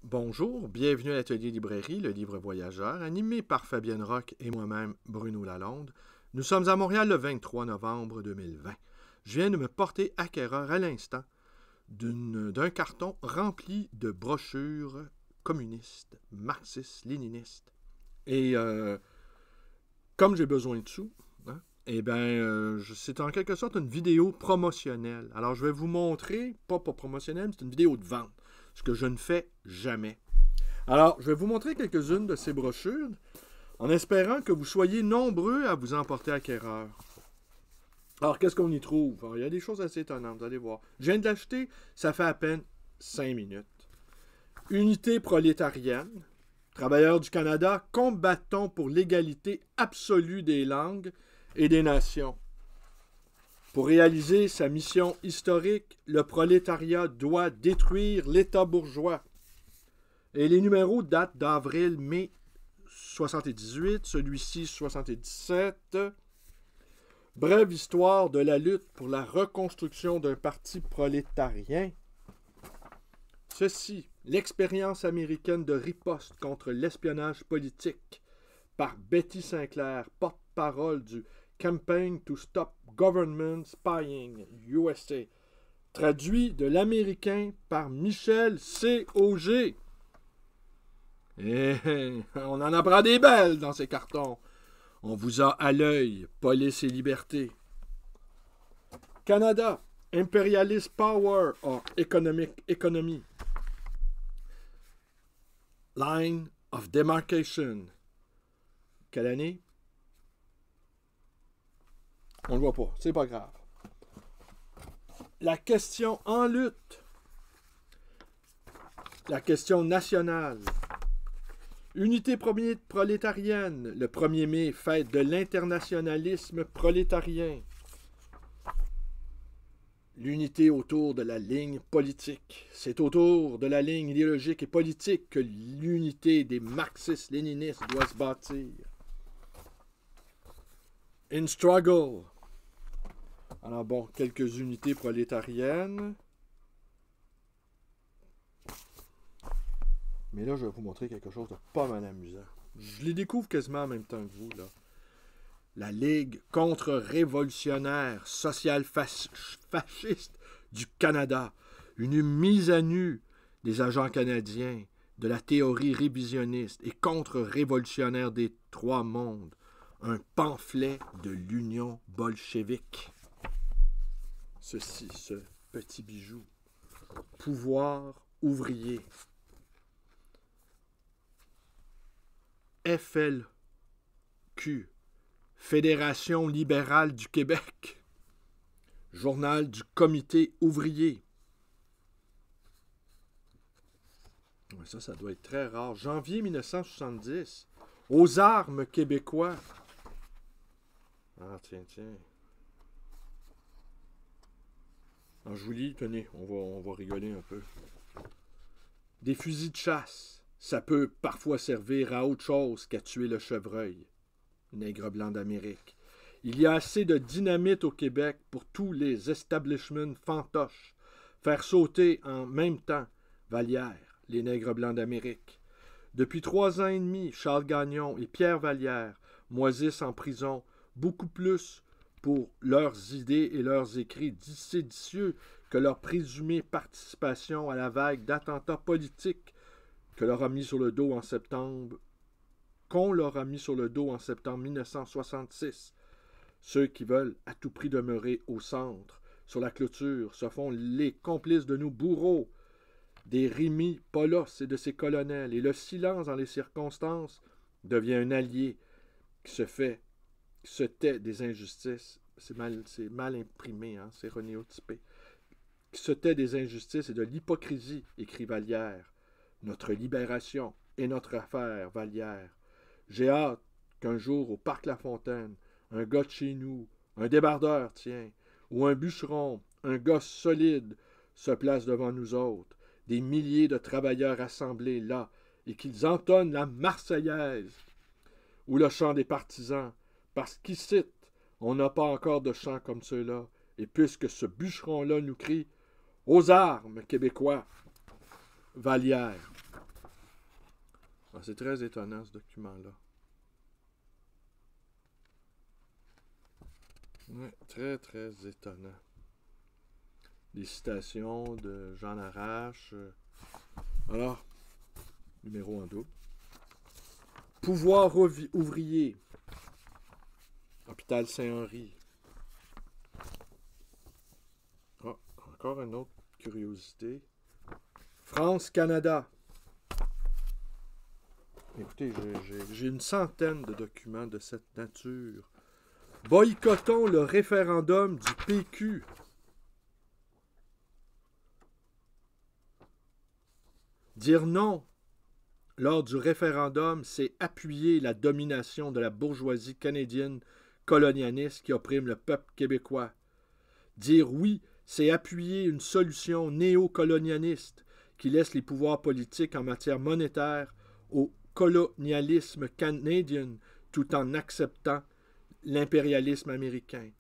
Bonjour, bienvenue à l'Atelier Librairie, le livre voyageur, animé par Fabienne Roch et moi-même, Bruno Lalonde. Nous sommes à Montréal le 23 novembre 2020. Je viens de me porter acquéreur à l'instant d'un carton rempli de brochures communistes, marxistes, léninistes. Et comme j'ai besoin de sous, c'est en quelque sorte une vidéo promotionnelle. Alors, je vais vous montrer, pas promotionnelle, c'est une vidéo de vente, ce que je ne fais jamais. Alors, je vais vous montrer quelques-unes de ces brochures, en espérant que vous soyez nombreux à vous en porter acquéreur. Alors, qu'est-ce qu'on y trouve? Alors, il y a des choses assez étonnantes, vous allez voir. Je viens de l'acheter, ça fait à peine 5 minutes. Unité prolétarienne. Travailleurs du Canada, combattons pour l'égalité absolue des langues et des nations. Pour réaliser sa mission historique, le prolétariat doit détruire l'État bourgeois. Et les numéros datent d'avril-mai 78, celui-ci 77. Brève histoire de la lutte pour la reconstruction d'un parti prolétarien. Ceci, l'expérience américaine de riposte contre l'espionnage politique par Betty Sinclair, porte-parole du Campaign to Stop Government Spying USA, traduit de l'américain par Michel C. Auger. On en apprend des belles dans ces cartons. On vous a à l'œil, police et liberté. Canada, Imperialist Power or Economy. Line of Demarcation. Quelle année? On ne le voit pas, c'est pas grave. La question en lutte. La question nationale. Unité prolétarienne, le 1er mai, fête de l'internationalisme prolétarien. L'unité autour de la ligne politique. C'est autour de la ligne idéologique et politique que l'unité des marxistes-léninistes doit se bâtir. In struggle. Alors bon, quelques unités prolétariennes. Mais là, je vais vous montrer quelque chose de pas mal amusant. Je les découvre quasiment en même temps que vous, là. La Ligue contre-révolutionnaire social-fasciste du Canada. Une mise à nu des agents canadiens de la théorie révisionniste et contre-révolutionnaire des trois mondes. Un pamphlet de l'Union bolchevique. Ceci, ce petit bijou. Pouvoir ouvrier. FLQ, Fédération libérale du Québec. Journal du Comité ouvrier. Ça doit être très rare. Janvier 1970. Aux armes québécois. Ah, tiens. Alors, je vous lis, tenez, on va rigoler un peu. Des fusils de chasse. Ça peut parfois servir à autre chose qu'à tuer le chevreuil. Nègre blanc d'Amérique. Il y a assez de dynamite au Québec pour tous les establishments fantoches. Faire sauter en même temps Vallière, les nègres blancs d'Amérique. Depuis 3 ans et demi, Charles Gagnon et Pierre Vallière moisissent en prison beaucoup plus pour leurs idées et leurs écrits séditieux que leur présumée participation à la vague d'attentats politiques qu'on leur a mis sur le dos en septembre 1966. Ceux qui veulent à tout prix demeurer au centre, sur la clôture, se font les complices de nos bourreaux, des Rémi Paulos et de ses colonels, et le silence dans les circonstances devient un allié qui se tait des injustices. C'est mal imprimé, hein, c'est renéotypé. Qui se tait des injustices et de l'hypocrisie, écrit Vallière. Notre libération est notre affaire, Vallière. J'ai hâte qu'un jour, au Parc La Fontaine, un gars de chez nous, un débardeur, tiens, ou un bûcheron, un gosse solide, se place devant nous autres, des milliers de travailleurs assemblés là, et qu'ils entonnent la Marseillaise ou le chant des partisans, parce qu'ici, on n'a pas encore de chant comme ceux-là, et puisque ce bûcheron-là nous crie « Aux armes, Québécois !» Vallière. c'est très étonnant, ce document-là. Oui, très, très étonnant. Des citations de Jean Arrache. Alors, numéro en double. Pouvoir ouvrier. Hôpital Saint-Henri. Ah, encore une autre curiosité. France-Canada. Écoutez, j'ai une centaine de documents de cette nature. Boycottons le référendum du PQ. Dire non lors du référendum, c'est appuyer la domination de la bourgeoisie canadienne colonialiste qui opprime le peuple québécois. Dire oui, c'est appuyer une solution néocolonialiste qui laisse les pouvoirs politiques en matière monétaire au colonialisme canadien tout en acceptant l'impérialisme américain.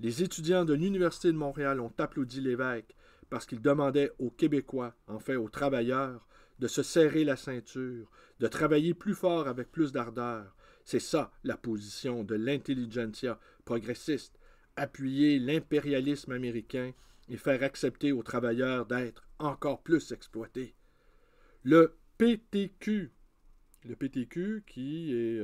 Les étudiants de l'Université de Montréal ont applaudi l'évêque parce qu'il demandait aux Québécois, enfin aux travailleurs, de se serrer la ceinture, de travailler plus fort avec plus d'ardeur. C'est ça la position de l'intelligentsia progressiste, appuyer l'impérialisme américain et faire accepter aux travailleurs d'être encore plus exploités. Le PTQ qui est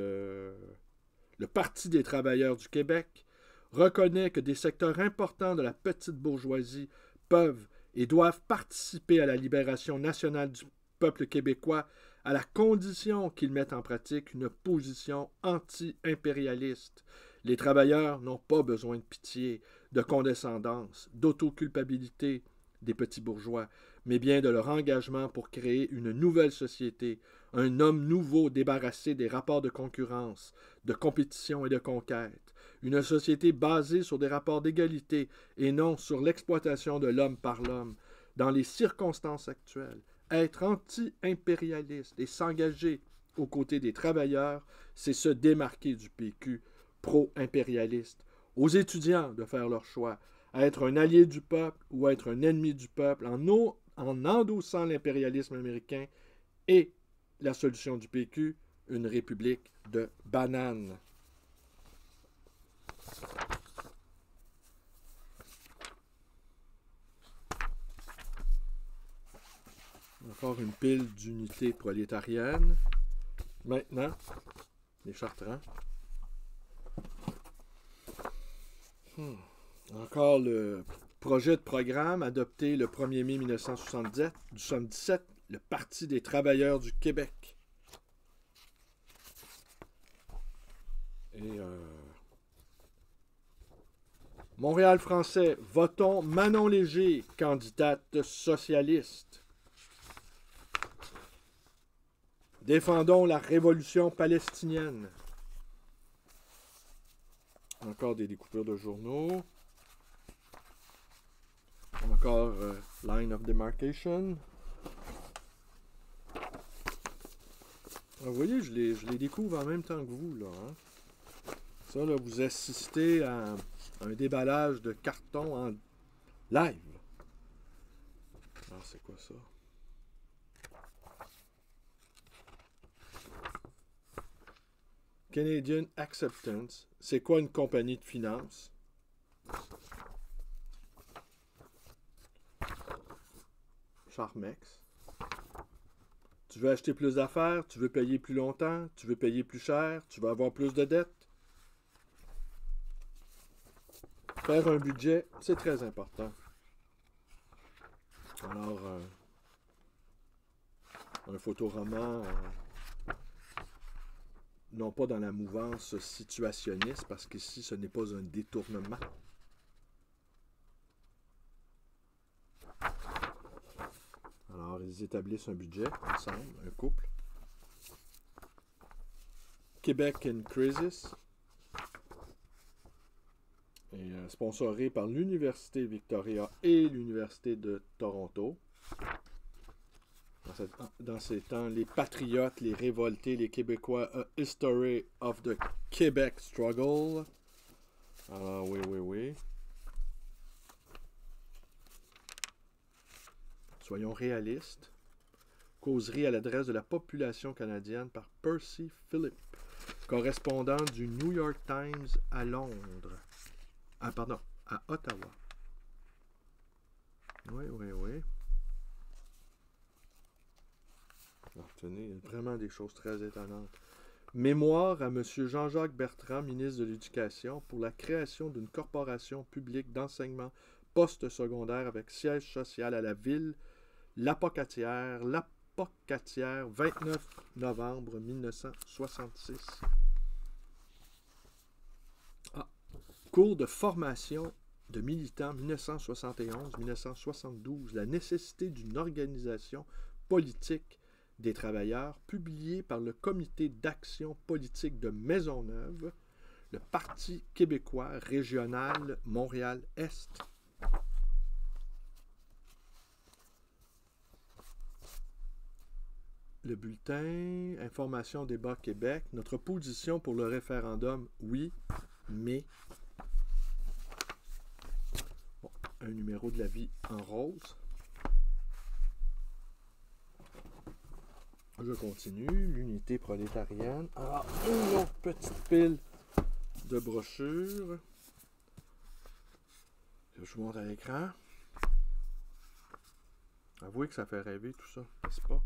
le Parti des travailleurs du Québec, reconnaît que des secteurs importants de la petite bourgeoisie peuvent et doivent participer à la libération nationale du peuple québécois à la condition qu'ils mettent en pratique une position anti-impérialiste. Les travailleurs n'ont pas besoin de pitié, de condescendance, d'autoculpabilité des petits bourgeois, mais bien de leur engagement pour créer une nouvelle société, un homme nouveau débarrassé des rapports de concurrence, de compétition et de conquête, une société basée sur des rapports d'égalité et non sur l'exploitation de l'homme par l'homme. Dans les circonstances actuelles, être anti-impérialiste et s'engager aux côtés des travailleurs, c'est se démarquer du PQ pro-impérialiste. Aux étudiants de faire leur choix, être un allié du peuple ou être un ennemi du peuple en endossant l'impérialisme américain et la solution du PQ, une république de bananes. Encore une pile d'unités prolétariennes. Maintenant, les Chartrand. Encore le projet de programme adopté le 1er mai 1977, le Parti des travailleurs du Québec. Et Montréal français, votons Manon Léger, candidate socialiste. Défendons la révolution palestinienne. Encore des découpures de journaux. Encore Line of Demarcation. Vous voyez, je les découvre en même temps que vous, là. Hein? Ça, là, vous assistez à un déballage de carton en live. Alors, c'est quoi ça? Canadian Acceptance. C'est quoi une compagnie de finance? Charmex. Tu veux acheter plus d'affaires, tu veux payer plus longtemps, tu veux payer plus cher, tu veux avoir plus de dettes. Faire un budget, c'est très important. Alors, un photoroman, non pas dans la mouvance situationniste, parce qu'ici, ce n'est pas un détournement. Alors, ils établissent un budget ensemble, un couple. Québec in Crisis. Et sponsoré par l'Université Victoria et l'Université de Toronto. Dans ces temps, les patriotes, les révoltés, les Québécois, A History of the Quebec Struggle. Alors, oui. Soyons réalistes. Causerie à l'adresse de la population canadienne par Percy Phillip, correspondant du New York Times à Londres. Ah, pardon, à Ottawa. Oui. Alors, tenez, il y a vraiment des choses très étonnantes. Mémoire à M. Jean-Jacques Bertrand, ministre de l'Éducation, pour la création d'une corporation publique d'enseignement post-secondaire avec siège social à la ville, l'Apocatière, 29 novembre 1966. Cours de formation de militants 1971-1972, la nécessité d'une organisation politique des travailleurs, publié par le Comité d'action politique de Maisonneuve, le Parti québécois régional Montréal-Est. Le bulletin, Information débat Québec, notre position pour le référendum, oui, mais... Bon, un numéro de la vie en rose. Je continue. L'unité prolétarienne. Alors, une autre petite pile de brochures. Je vous montre à l'écran. Avouez que ça fait rêver tout ça, n'est-ce pas?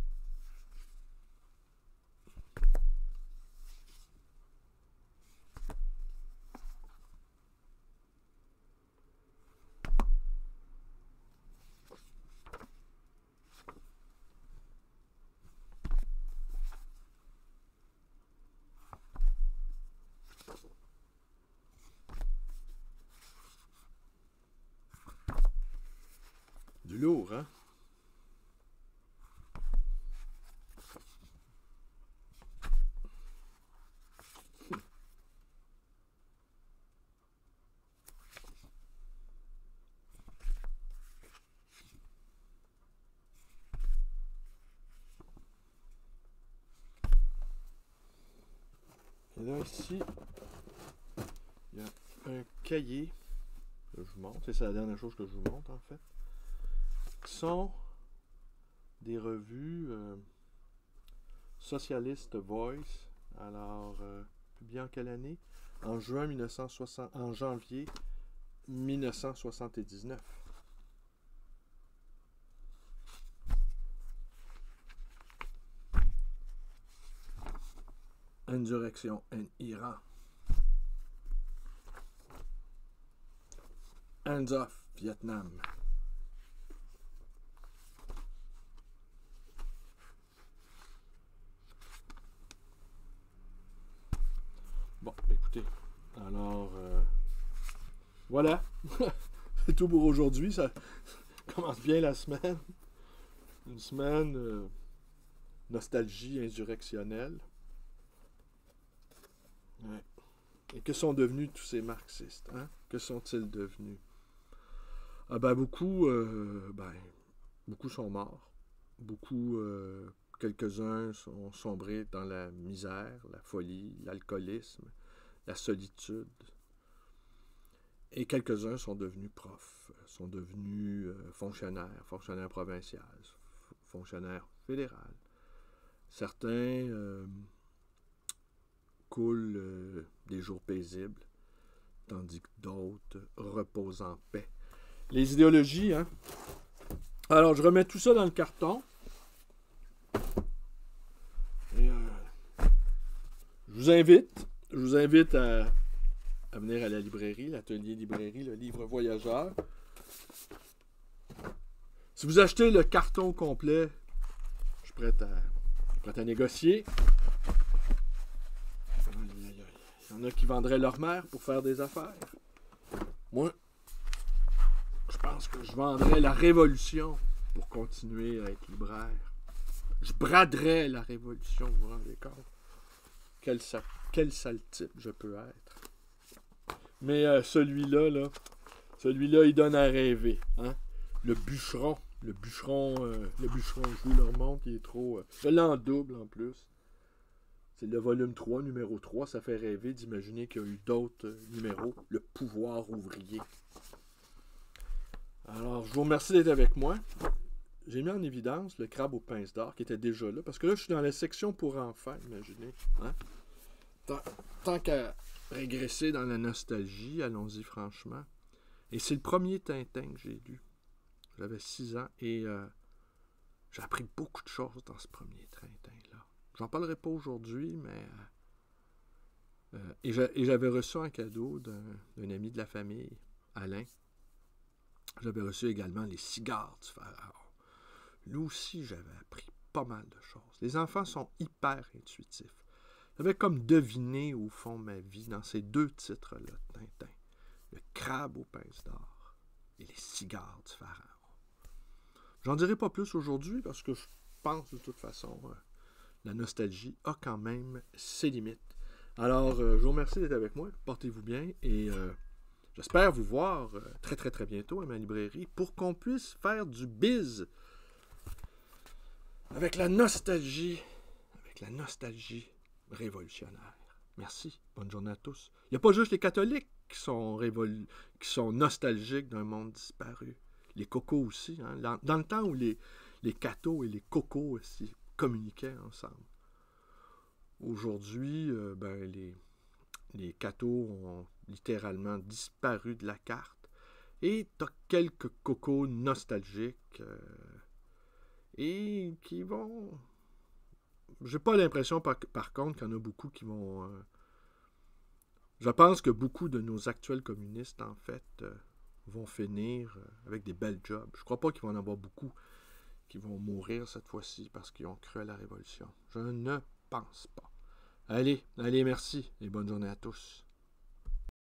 Du lourd, hein? Et là, ici, il y a un cahier que je vous montre. C'est la dernière chose que je vous montre, en fait. Qui sont des revues Socialist Voice. Alors, publiées en quelle année? En janvier 1979. Insurrection en Iran. Hands off Vietnam. Bon, écoutez, alors, voilà, c'est tout pour aujourd'hui, ça commence bien la semaine, une semaine nostalgie insurrectionnelle. Ouais. Et que sont devenus tous ces marxistes, hein? Que sont-ils devenus? Ah ben beaucoup sont morts, quelques-uns sont sombrés dans la misère, la folie, l'alcoolisme, la solitude. Et quelques-uns sont devenus profs, sont devenus fonctionnaires provinciaux, fonctionnaires fédéraux. Certains coulent des jours paisibles, tandis que d'autres reposent en paix. Les idéologies, hein? Alors, je remets tout ça dans le carton. Et, je vous invite à venir à la librairie, l'atelier librairie, le livre voyageur. Si vous achetez le carton complet, je suis prêt à négocier. Il y en a qui vendraient leur mère pour faire des affaires. Moi, je pense que je vendrais la révolution pour continuer à être libraire. Je braderais la révolution, vous vous rendez compte? Quel sale type je peux être. Mais celui-là, il donne à rêver. Hein? Le bûcheron, je vous le remonte, il est trop... je l'ai en double en plus. C'est le volume 3, numéro 3. Ça fait rêver d'imaginer qu'il y a eu d'autres numéros. Le pouvoir ouvrier. Alors, je vous remercie d'être avec moi. j'ai mis en évidence le crabe aux pinces d'or qui était déjà là, parce que là, je suis dans la section pour enfants, imaginez. Hein? Tant qu'à régresser dans la nostalgie, allons-y franchement. Et c'est le premier Tintin que j'ai lu. J'avais 6 ans et j'ai appris beaucoup de choses dans ce premier Tintin-là. J'en parlerai pas aujourd'hui, mais... et j'avais reçu un cadeau d'un ami de la famille, Alain. J'avais reçu également les cigares du pharaon. Lui aussi, j'avais appris pas mal de choses. Les enfants sont hyper intuitifs. J'avais comme deviné au fond de ma vie dans ces 2 titres-là de Tintin. Le crabe aux pinces d'or et les cigares du pharaon. J'en dirai pas plus aujourd'hui parce que je pense de toute façon la nostalgie a quand même ses limites. Alors, je vous remercie d'être avec moi. Portez-vous bien et j'espère vous voir très très très bientôt à ma librairie pour qu'on puisse faire du biz avec la nostalgie révolutionnaire. Merci. Bonne journée à tous. Il n'y a pas juste les catholiques qui sont nostalgiques d'un monde disparu. Les cocos aussi. Hein? Dans le temps où les cathos et les cocos aussi communiquaient ensemble. Aujourd'hui, les cathos ont littéralement disparu de la carte. Et tu as quelques cocos nostalgiques et qui vont... J'ai pas l'impression, par contre, qu'il y en a beaucoup qui vont... Je pense que beaucoup de nos actuels communistes, en fait, vont finir avec des belles jobs. Je crois pas qu'il va en avoir beaucoup qui vont mourir cette fois-ci parce qu'ils ont cru à la révolution. Je ne pense pas. Allez, merci et bonne journée à tous.